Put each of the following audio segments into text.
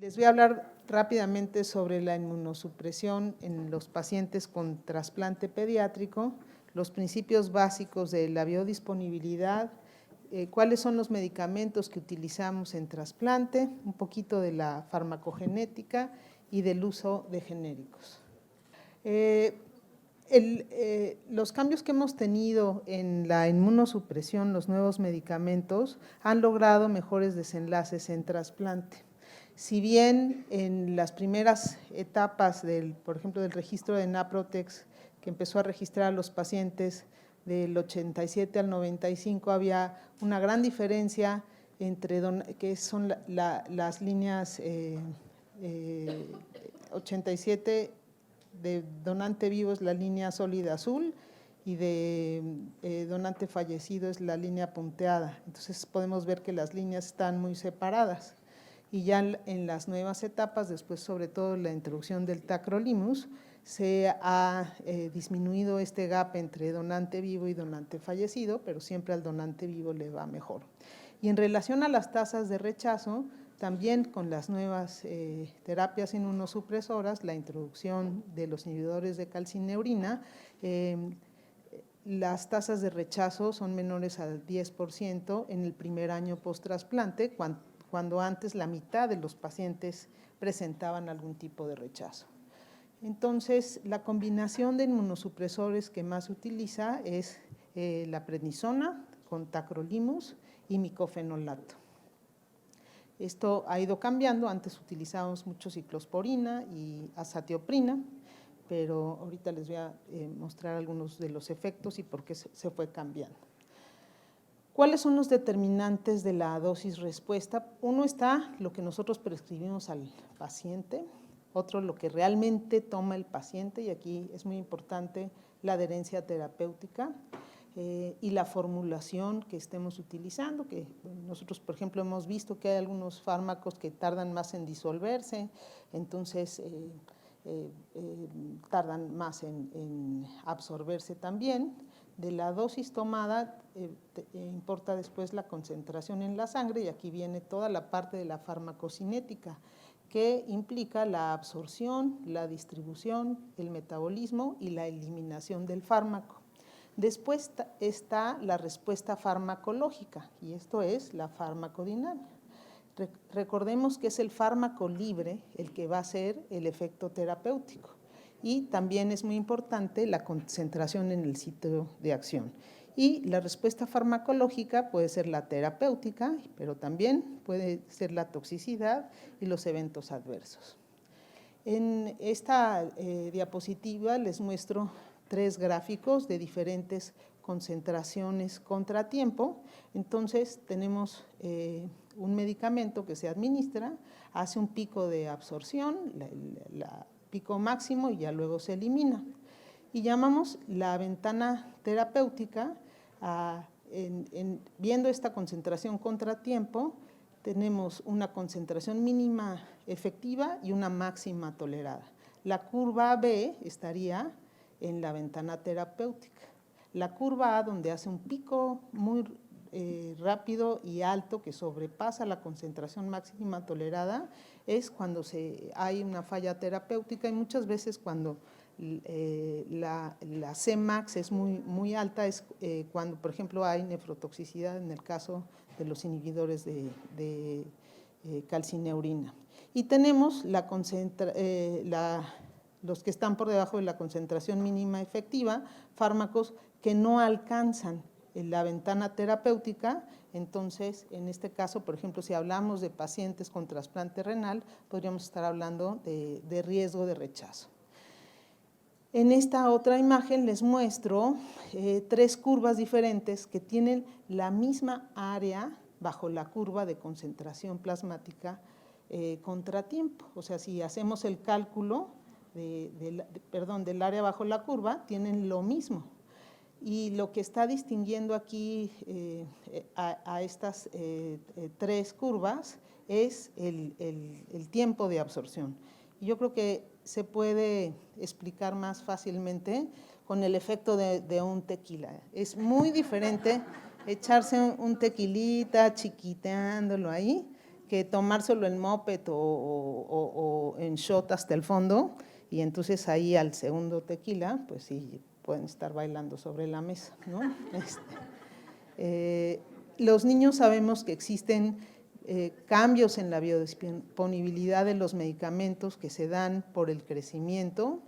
Les voy a hablar rápidamente sobre la inmunosupresión en los pacientes con trasplante pediátrico, los principios básicos de la biodisponibilidad, cuáles son los medicamentos que utilizamos en trasplante, un poquito de la farmacogenética y del uso de genéricos. Los cambios que hemos tenido en la inmunosupresión, los nuevos medicamentos, han logrado mejores desenlaces en trasplante. Si bien en las primeras etapas, por ejemplo, del registro de Naprotex, que empezó a registrar a los pacientes del 87 al 95, había una gran diferencia entre que son las líneas 87 de donante vivo es la línea sólida azul y de donante fallecido es la línea punteada. Entonces podemos ver que las líneas están muy separadas. Y ya en las nuevas etapas, después sobre todo la introducción del tacrolimus, se ha disminuido este gap entre donante vivo y donante fallecido, pero siempre al donante vivo le va mejor. Y en relación a las tasas de rechazo, también con las nuevas terapias inmunosupresoras, la introducción de los inhibidores de calcineurina, las tasas de rechazo son menores al 10% en el primer año post-trasplante, cuando antes la mitad de los pacientes presentaban algún tipo de rechazo. Entonces, la combinación de inmunosupresores que más se utiliza es la prednisona con tacrolimus y micofenolato. Esto ha ido cambiando, antes utilizábamos mucho ciclosporina y azatioprina, pero ahorita les voy a mostrar algunos de los efectos y por qué se fue cambiando. ¿Cuáles son los determinantes de la dosis respuesta? Uno está lo que nosotros prescribimos al paciente, otro lo que realmente toma el paciente, y aquí es muy importante la adherencia terapéutica y la formulación que estemos utilizando, que nosotros, por ejemplo, hemos visto que hay algunos fármacos que tardan más en disolverse, entonces tardan más en absorberse también. De la dosis tomada importa después la concentración en la sangre, y aquí viene toda la parte de la farmacocinética, que implica la absorción, la distribución, el metabolismo y la eliminación del fármaco. Después está la respuesta farmacológica, y esto es la farmacodinámica. Recordemos que es el fármaco libre el que va a hacer el efecto terapéutico, y también es muy importante la concentración en el sitio de acción. Y la respuesta farmacológica puede ser la terapéutica, pero también puede ser la toxicidad y los eventos adversos. En esta diapositiva les muestro 3 gráficos de diferentes concentraciones contra tiempo. Entonces tenemos un medicamento que se administra, hace un pico de absorción, pico máximo, y ya luego se elimina. Y llamamos la ventana terapéutica, viendo esta concentración contra tiempo, tenemos una concentración mínima efectiva y una máxima tolerada. La curva B estaría en la ventana terapéutica. La curva A, donde hace un pico muy rápido y alto que sobrepasa la concentración máxima tolerada, es cuando hay una falla terapéutica, y muchas veces cuando la Cmax es muy alta es cuando, por ejemplo, hay nefrotoxicidad en el caso de los inhibidores de calcineurina. Y tenemos los que están por debajo de la concentración mínima efectiva, fármacos que no alcanzan la ventana terapéutica. Entonces, en este caso, por ejemplo, si hablamos de pacientes con trasplante renal, podríamos estar hablando de riesgo de rechazo. En esta otra imagen les muestro 3 curvas diferentes que tienen la misma área bajo la curva de concentración plasmática contra tiempo. O sea, si hacemos el cálculo del área bajo la curva, tienen lo mismo. Y lo que está distinguiendo aquí a estas 3 curvas es el tiempo de absorción. Y yo creo que se puede explicar más fácilmente con el efecto de un tequila. Es muy diferente echarse un tequilita chiquiteándolo ahí que tomárselo en moped o en shot hasta el fondo, y entonces ahí al segundo tequila, pues sí, pueden estar bailando sobre la mesa, ¿no? Los niños sabemos que existen cambios en la biodisponibilidad de los medicamentos que se dan por el crecimiento.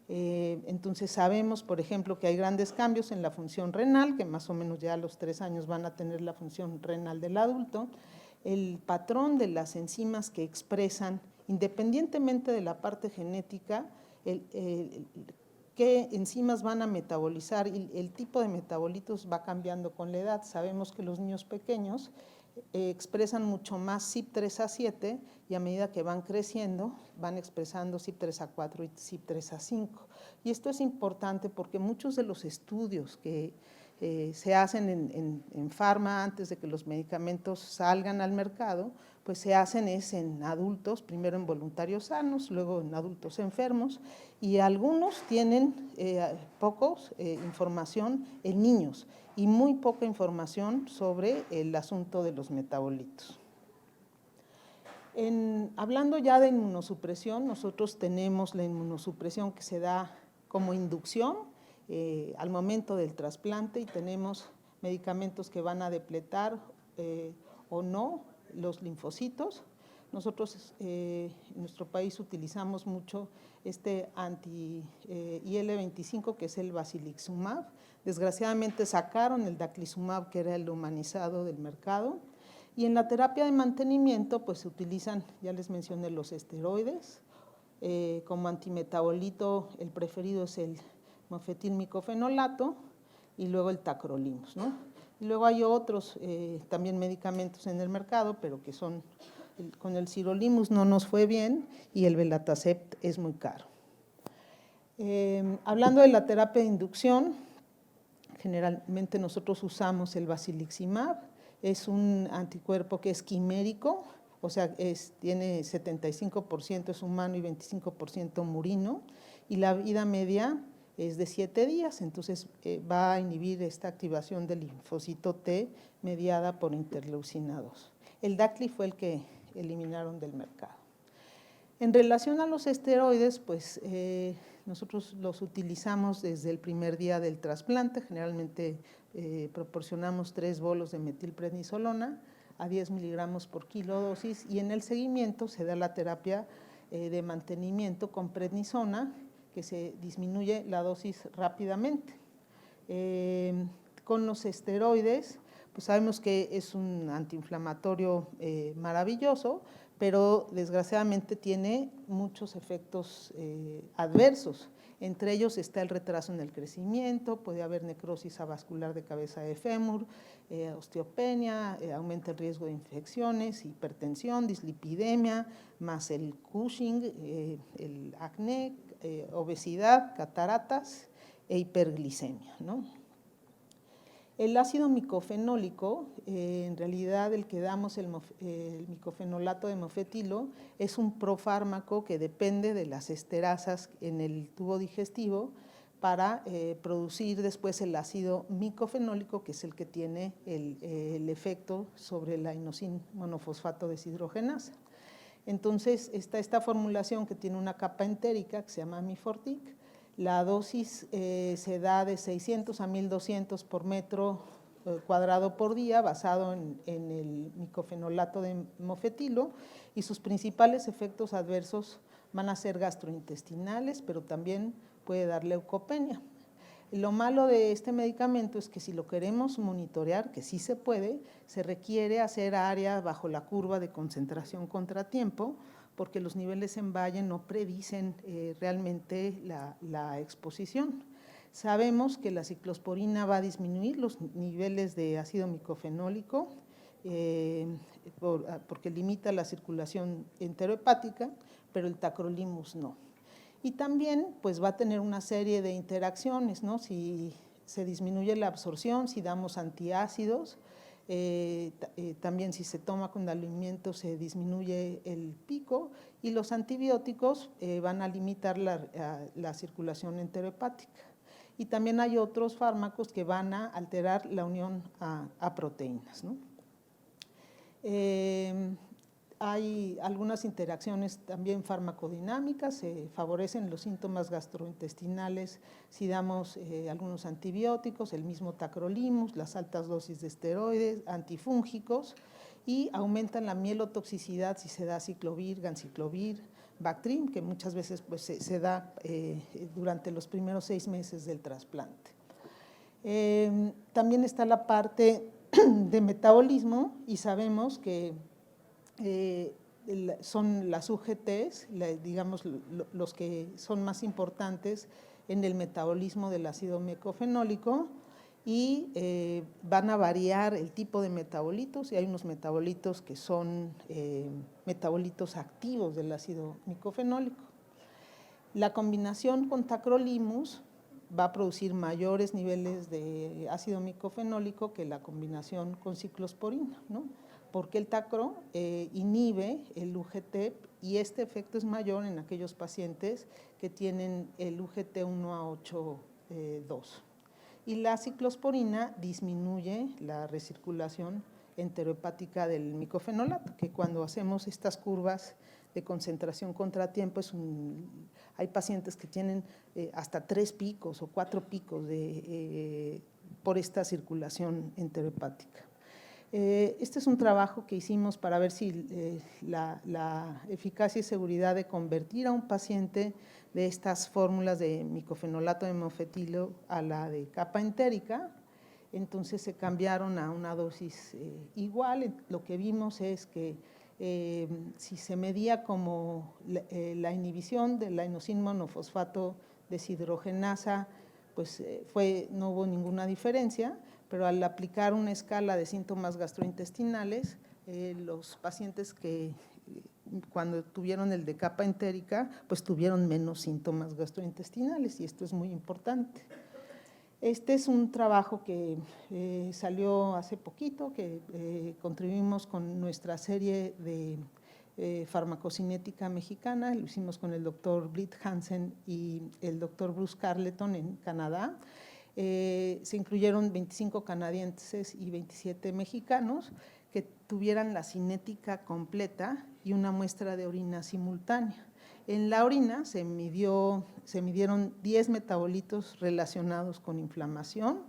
Entonces sabemos, por ejemplo, que hay grandes cambios en la función renal, que más o menos ya a los 3 años van a tener la función renal del adulto. El patrón de las enzimas que expresan, independientemente de la parte genética, qué enzimas van a metabolizar, y el tipo de metabolitos va cambiando con la edad. Sabemos que los niños pequeños expresan mucho más CYP3A7 y a medida que van creciendo van expresando CYP3A4 y CYP3A5. Y esto es importante porque muchos de los estudios que se hacen en Pharma antes de que los medicamentos salgan al mercado, pues se hacen en adultos, primero en voluntarios sanos, luego en adultos enfermos, y algunos tienen información en niños y muy poca información sobre el asunto de los metabolitos. Hablando ya de inmunosupresión, nosotros tenemos la inmunosupresión que se da como inducción al momento del trasplante, y tenemos medicamentos que van a depletar o no los linfocitos. Nosotros en nuestro país utilizamos mucho este anti-IL-25, que es el basilixumab. Desgraciadamente sacaron el daclizumab, que era el humanizado del mercado. Y en la terapia de mantenimiento, pues se utilizan, ya les mencioné, los esteroides. Como antimetabolito, el preferido es el mofetilmicofenolato y luego el tacrolimus, ¿no? Y luego hay otros también medicamentos en el mercado, pero que son, con el sirolimus no nos fue bien y el belatacept es muy caro. Hablando de la terapia de inducción, generalmente nosotros usamos el basiliximab. Es un anticuerpo que es quimérico, o sea, tiene 75% es humano y 25% murino, y la vida media es de 7 días, entonces va a inhibir esta activación del linfocito T mediada por interleucina 2. El Dacli fue el que eliminaron del mercado. En relación a los esteroides, pues nosotros los utilizamos desde el primer día del trasplante. Generalmente proporcionamos 3 bolos de metilprednisolona a 10 miligramos por kilo dosis, y en el seguimiento se da la terapia de mantenimiento con prednisona, que se disminuye la dosis rápidamente. Con los esteroides, pues sabemos que es un antiinflamatorio maravilloso, pero desgraciadamente tiene muchos efectos adversos. Entre ellos está el retraso en el crecimiento, puede haber necrosis avascular de cabeza de fémur, osteopenia, aumenta el riesgo de infecciones, hipertensión, dislipidemia, más el Cushing, el acné, obesidad, cataratas e hiperglicemia, ¿no? El ácido micofenólico, en realidad el que damos, el micofenolato de mofetilo, es un profármaco que depende de las esterasas en el tubo digestivo para producir después el ácido micofenólico, que es el que tiene el efecto sobre la inosine monofosfato deshidrogenasa. Entonces, está esta formulación que tiene una capa entérica que se llama Mifortic. La dosis se da de 600 a 1200 por metro cuadrado por día, basado en el micofenolato de mofetilo, y sus principales efectos adversos van a ser gastrointestinales, pero también puede dar leucopenia. Lo malo de este medicamento es que si lo queremos monitorear, que sí se puede, se requiere hacer área bajo la curva de concentración contratiempo, porque los niveles en valle no predicen realmente la exposición. Sabemos que la ciclosporina va a disminuir los niveles de ácido micofenólico porque limita la circulación enterohepática, pero el tacrolimus no. Y también pues va a tener una serie de interacciones, ¿no? Si se disminuye la absorción, si damos antiácidos, también si se toma con alimento se disminuye el pico, y los antibióticos van a limitar la circulación enterohepática. Y también hay otros fármacos que van a alterar la unión a proteínas, ¿no? hay algunas interacciones también farmacodinámicas, se favorecen los síntomas gastrointestinales si damos algunos antibióticos, el mismo tacrolimus, las altas dosis de esteroides, antifúngicos, y aumentan la mielotoxicidad si se da ciclovir, ganciclovir, Bactrim, que muchas veces pues, se da durante los primeros 6 meses del trasplante. También está la parte de metabolismo y sabemos que son las UGTs, digamos los que son más importantes en el metabolismo del ácido mecofenólico, y van a variar el tipo de metabolitos, y hay unos metabolitos que son metabolitos activos del ácido micofenólico. La combinación con tacrolimus va a producir mayores niveles de ácido micofenólico que la combinación con ciclosporina, ¿no? Porque el tacro inhibe el UGT y este efecto es mayor en aquellos pacientes que tienen el UGT 1A8-2. Y la ciclosporina disminuye la recirculación enterohepática del micofenolato, que cuando hacemos estas curvas de concentración contratiempo, hay pacientes que tienen hasta 3 picos o 4 picos por esta circulación enterohepática. Este es un trabajo que hicimos para ver si la eficacia y seguridad de convertir a un paciente de estas fórmulas de micofenolato de mofetilo a la de capa entérica. Entonces se cambiaron a una dosis igual. Lo que vimos es que si se medía como la inhibición de la inosine monofosfato deshidrogenasa, pues no hubo ninguna diferencia, pero al aplicar una escala de síntomas gastrointestinales, los pacientes que cuando tuvieron el de capa entérica, pues tuvieron menos síntomas gastrointestinales, y esto es muy importante. Este es un trabajo que salió hace poquito, que contribuimos con nuestra serie de farmacocinética mexicana, lo hicimos con el doctor Britt Hansen y el doctor Bruce Carleton en Canadá. Se incluyeron 25 canadienses y 27 mexicanos que tuvieran la cinética completa y una muestra de orina simultánea. En la orina se midieron 10 metabolitos relacionados con inflamación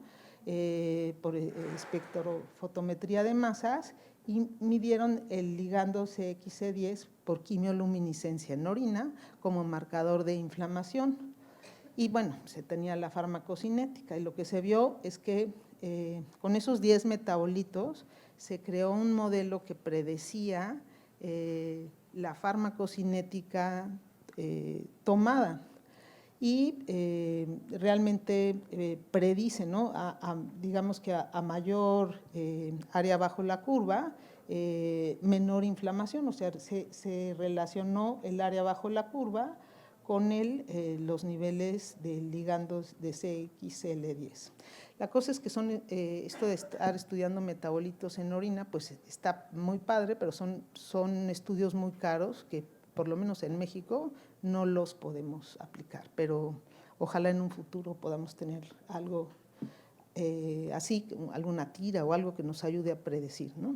por espectrofotometría de masas, y midieron el ligando CXC10 por quimioluminiscencia en orina como marcador de inflamación. Y bueno, se tenía la farmacocinética, y lo que se vio es que con esos 10 metabolitos se creó un modelo que predecía la farmacocinética tomada, y realmente predice, ¿no? Digamos que a mayor área bajo la curva, menor inflamación, o sea, se relacionó el área bajo la curva con los niveles de ligandos de CXCL10. La cosa es que esto de estar estudiando metabolitos en orina, pues está muy padre, pero son estudios muy caros que por lo menos en México no los podemos aplicar, pero ojalá en un futuro podamos tener algo así, alguna tira o algo que nos ayude a predecir, ¿no?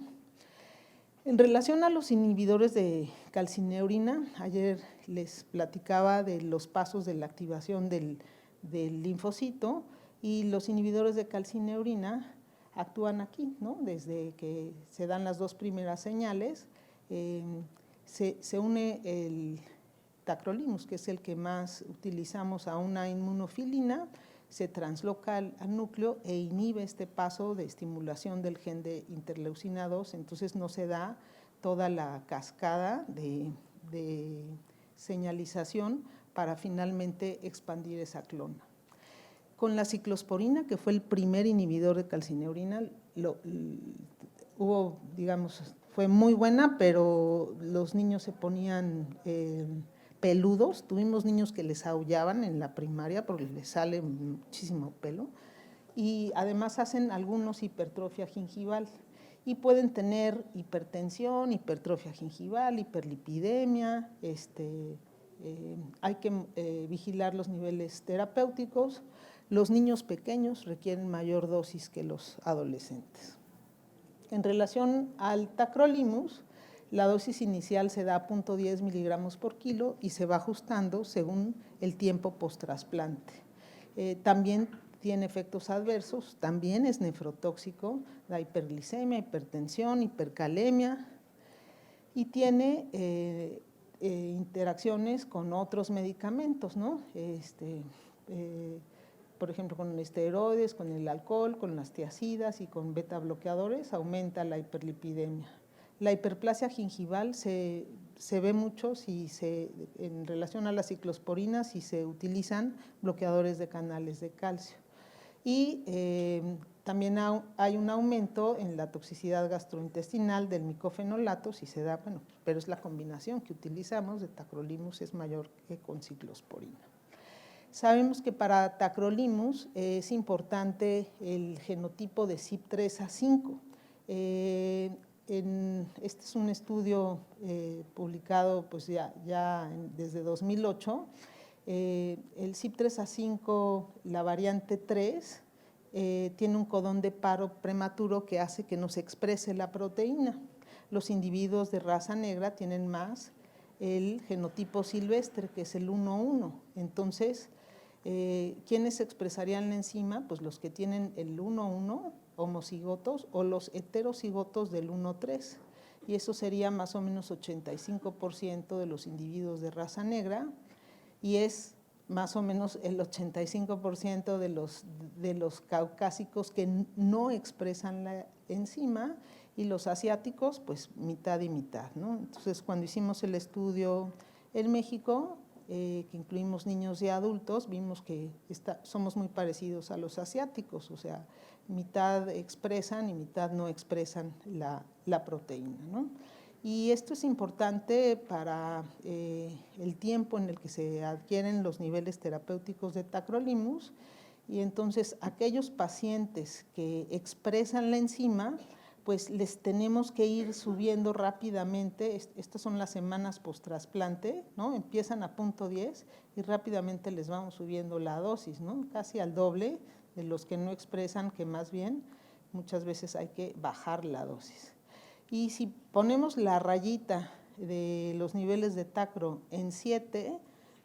En relación a los inhibidores de calcineurina, ayer les platicaba de los pasos de la activación del linfocito, y los inhibidores de calcineurina actúan aquí, ¿no? Desde que se dan las 2 primeras señales, se une el tacrolimus, que es el que más utilizamos, a una inmunofilina, se transloca al núcleo e inhibe este paso de estimulación del gen de interleucina 2, entonces no se da toda la cascada de señalización para finalmente expandir esa clona. Con la ciclosporina, que fue el primer inhibidor de calcineurina, fue muy buena, pero los niños se ponían peludos. Tuvimos niños que les aullaban en la primaria porque les sale muchísimo pelo, y además hacen algunos hipertrofia gingival y pueden tener hipertensión, hipertrofia gingival, hiperlipidemia. Hay que vigilar los niveles terapéuticos. Los niños pequeños requieren mayor dosis que los adolescentes. En relación al tacrolimus, La dosis inicial se da a 0.10 miligramos por kilo y se va ajustando según el tiempo post-trasplante. También tiene efectos adversos, también es nefrotóxico, da hiperglicemia, hipertensión, hipercalemia y tiene interacciones con otros medicamentos, ¿no? Por ejemplo, con esteroides, con el alcohol, con las tiazidas y con beta bloqueadores, aumenta la hiperlipidemia. La hiperplasia gingival se ve mucho en relación a las ciclosporinas si se utilizan bloqueadores de canales de calcio. Y también hay un aumento en la toxicidad gastrointestinal del micofenolato, si se da, bueno, pero es la combinación que utilizamos de tacrolimus es mayor que con ciclosporina. Sabemos que para tacrolimus es importante el genotipo de CYP3A5. Este es un estudio publicado pues ya desde 2008. El CYP3A5, la variante 3, tiene un codón de paro prematuro que hace que no se exprese la proteína. Los individuos de raza negra tienen más el genotipo silvestre, que es el 1,1. Entonces, ¿quiénes expresarían la enzima? Pues los que tienen el 1,1 homocigotos o los heterocigotos del 1,3. Y eso sería más o menos 85% de los individuos de raza negra y es más o menos el 85% de los caucásicos que no expresan la enzima y los asiáticos pues mitad y mitad, ¿no? Entonces cuando hicimos el estudio en México, que incluimos niños y adultos, vimos que somos muy parecidos a los asiáticos, o sea, mitad expresan y mitad no expresan la proteína, ¿no? Y esto es importante para el tiempo en el que se adquieren los niveles terapéuticos de tacrolimus y entonces aquellos pacientes que expresan la enzima, pues les tenemos que ir subiendo rápidamente, estas son las semanas post-trasplante, ¿no? Empiezan a 0.10 y rápidamente les vamos subiendo la dosis, ¿no? Casi al doble de los que no expresan, que más bien muchas veces hay que bajar la dosis. Y si ponemos la rayita de los niveles de tacro en 7,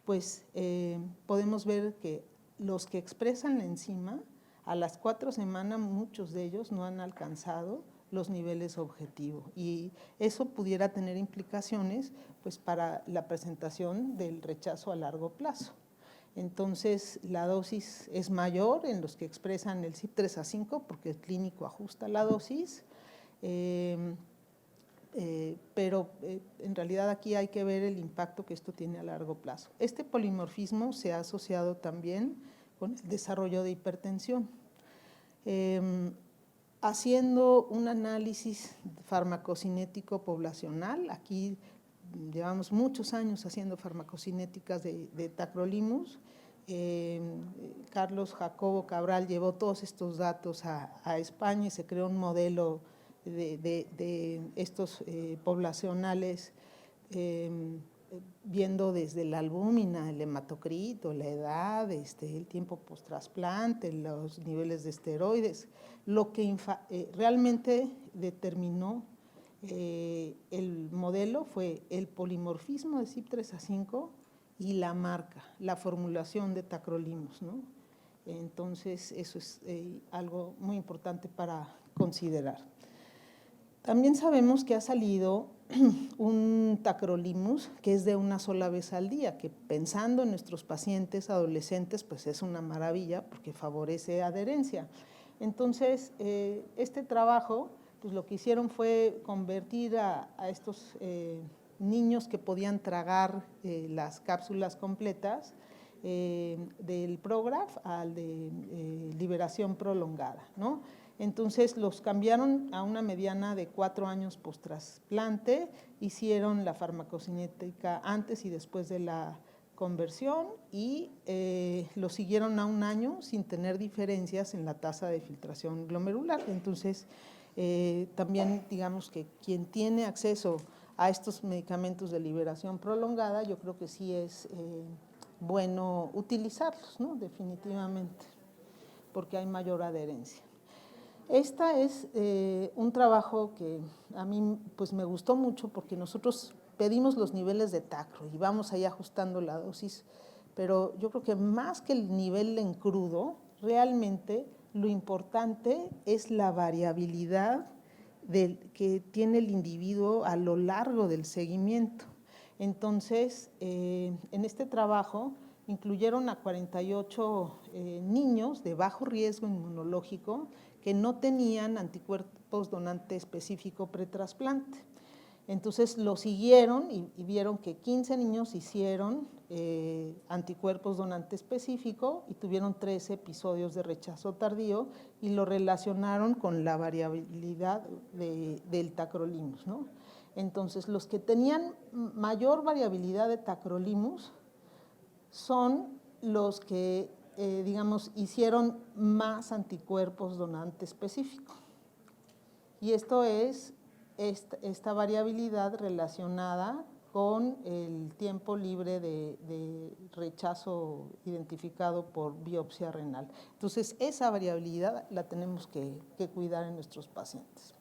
pues podemos ver que los que expresan la enzima, a las 4 semanas muchos de ellos no han alcanzado los niveles objetivos y eso pudiera tener implicaciones pues para la presentación del rechazo a largo plazo. Entonces la dosis es mayor en los que expresan el CYP3A5 porque el clínico ajusta la dosis, pero en realidad aquí hay que ver el impacto que esto tiene a largo plazo. Este polimorfismo se ha asociado también con el desarrollo de hipertensión. Haciendo un análisis farmacocinético poblacional, aquí llevamos muchos años haciendo farmacocinéticas de tacrolimus, Carlos Jacobo Cabral llevó todos estos datos a España y se creó un modelo de estos poblacionales viendo desde la albúmina, el hematocrito, la edad, el tiempo post-trasplante, los niveles de esteroides. Lo que realmente determinó el modelo fue el polimorfismo de CYP3A5 y la marca, la formulación de tacrolimus, ¿no? Entonces, eso es algo muy importante para considerar. También sabemos que ha salido un tacrolimus que es de una sola vez al día, que pensando en nuestros pacientes adolescentes, pues es una maravilla porque favorece adherencia. Entonces, este trabajo, pues lo que hicieron fue convertir a estos niños que podían tragar las cápsulas completas del Prograf al de liberación prolongada, ¿no? Entonces los cambiaron a una mediana de 4 años post-trasplante, hicieron la farmacocinética antes y después de la conversión y lo siguieron a 1 año sin tener diferencias en la tasa de filtración glomerular. Entonces, también digamos que quien tiene acceso a estos medicamentos de liberación prolongada, yo creo que sí es bueno utilizarlos, ¿no? Definitivamente, porque hay mayor adherencia. Esta es un trabajo que a mí pues, me gustó mucho porque nosotros pedimos los niveles de tacro y vamos ahí ajustando la dosis, pero yo creo que más que el nivel en crudo, realmente lo importante es la variabilidad que tiene el individuo a lo largo del seguimiento. Entonces, en este trabajo incluyeron a 48 niños de bajo riesgo inmunológico que no tenían anticuerpos donante específico pretrasplante. Entonces lo siguieron y vieron que 15 niños hicieron anticuerpos donante específico y tuvieron 13 episodios de rechazo tardío y lo relacionaron con la variabilidad del tacrolimus, ¿no? Entonces los que tenían mayor variabilidad de tacrolimus son los que, digamos, hicieron más anticuerpos donante específico. Y esto es esta variabilidad relacionada con el tiempo libre de rechazo identificado por biopsia renal. Entonces, esa variabilidad la tenemos que cuidar en nuestros pacientes.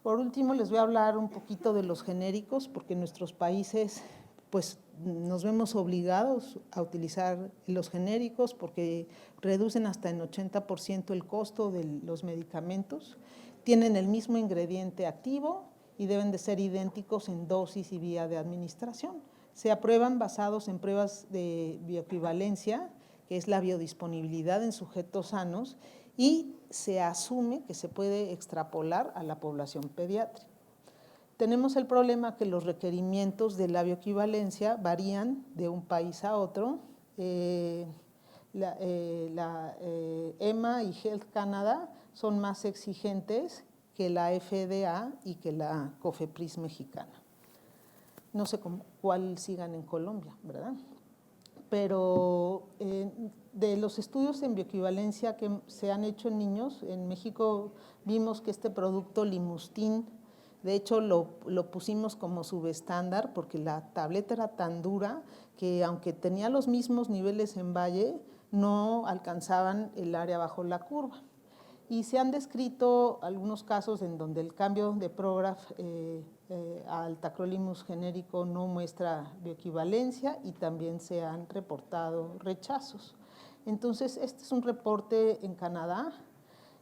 Por último, les voy a hablar un poquito de los genéricos, porque en nuestros países pues, nos vemos obligados a utilizar los genéricos porque reducen hasta en 80% el costo de los medicamentos, tienen el mismo ingrediente activo y deben de ser idénticos en dosis y vía de administración. Se aprueban basados en pruebas de bioequivalencia, que es la biodisponibilidad en sujetos sanos, y se asume que se puede extrapolar a la población pediátrica. Tenemos el problema que los requerimientos de la bioequivalencia varían de un país a otro. La EMA y Health Canada son más exigentes que la FDA y que la COFEPRIS mexicana. No sé cuál sigan en Colombia, ¿verdad? Pero de los estudios en bioequivalencia que se han hecho en niños, en México vimos que este producto Limustin, de hecho lo pusimos como subestándar porque la tableta era tan dura que aunque tenía los mismos niveles en Valle, no alcanzaban el área bajo la curva. Y se han descrito algunos casos en donde el cambio de Prograf al tacrolimus genérico no muestra bioequivalencia y también se han reportado rechazos. Entonces, este es un reporte en Canadá,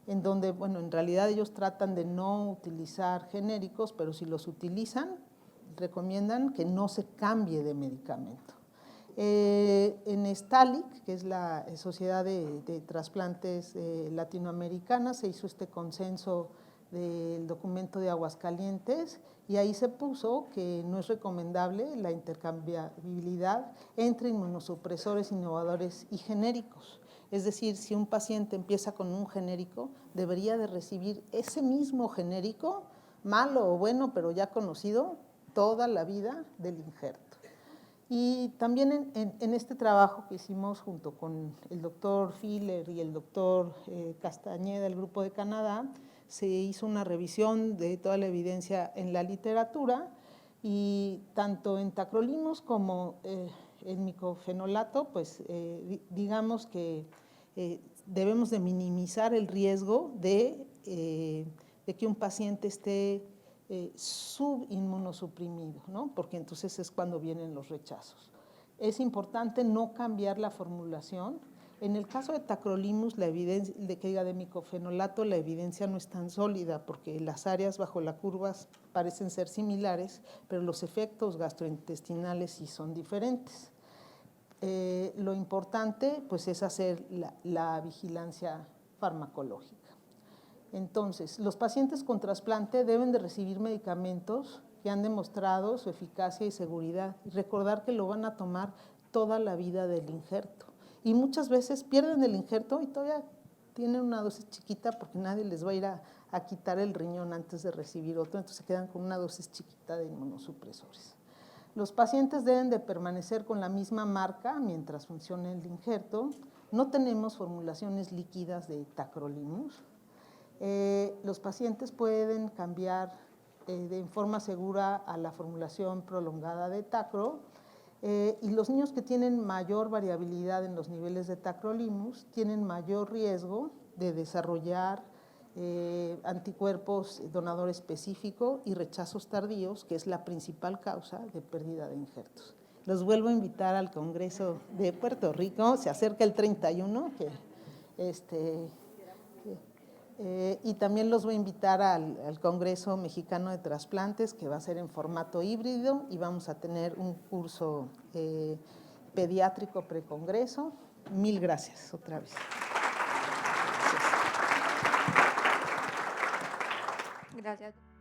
en donde, bueno, en realidad ellos tratan de no utilizar genéricos, pero si los utilizan, recomiendan que no se cambie de medicamento. En STALIC, que es la Sociedad de Trasplantes Latinoamericana, se hizo este consenso del documento de Aguascalientes y ahí se puso que no es recomendable la intercambiabilidad entre inmunosupresores innovadores y genéricos. Es decir, si un paciente empieza con un genérico, debería de recibir ese mismo genérico, malo o bueno, pero ya conocido, toda la vida del injerto. Y también en este trabajo que hicimos junto con el doctor Filler y el doctor Castañeda del Grupo de Canadá, se hizo una revisión de toda la evidencia en la literatura y tanto en tacrolimus como en micofenolato, pues digamos que debemos de minimizar el riesgo de que un paciente esté subinmunosuprimido, ¿no? Porque entonces es cuando vienen los rechazos. Es importante no cambiar la formulación. En el caso de tacrolimus, la evidencia de micofenolato, la evidencia no es tan sólida porque las áreas bajo la curva parecen ser similares, pero los efectos gastrointestinales sí son diferentes. Lo importante pues, es hacer la vigilancia farmacológica. Entonces, los pacientes con trasplante deben de recibir medicamentos que han demostrado su eficacia y seguridad y recordar que lo van a tomar toda la vida del injerto. Y muchas veces pierden el injerto y todavía tienen una dosis chiquita porque nadie les va a ir a quitar el riñón antes de recibir otro, entonces se quedan con una dosis chiquita de inmunosupresores. Los pacientes deben de permanecer con la misma marca mientras funcione el injerto. No tenemos formulaciones líquidas de tacrolimus. Los pacientes pueden cambiar de forma segura a la formulación prolongada de tacro y los niños que tienen mayor variabilidad en los niveles de tacrolimus tienen mayor riesgo de desarrollar anticuerpos donador específico y rechazos tardíos, que es la principal causa de pérdida de injertos. Los vuelvo a invitar al Congreso de Puerto Rico, se acerca el 31, y también los voy a invitar al Congreso Mexicano de Trasplantes, que va a ser en formato híbrido, y vamos a tener un curso pediátrico precongreso. Mil gracias otra vez. Gracias.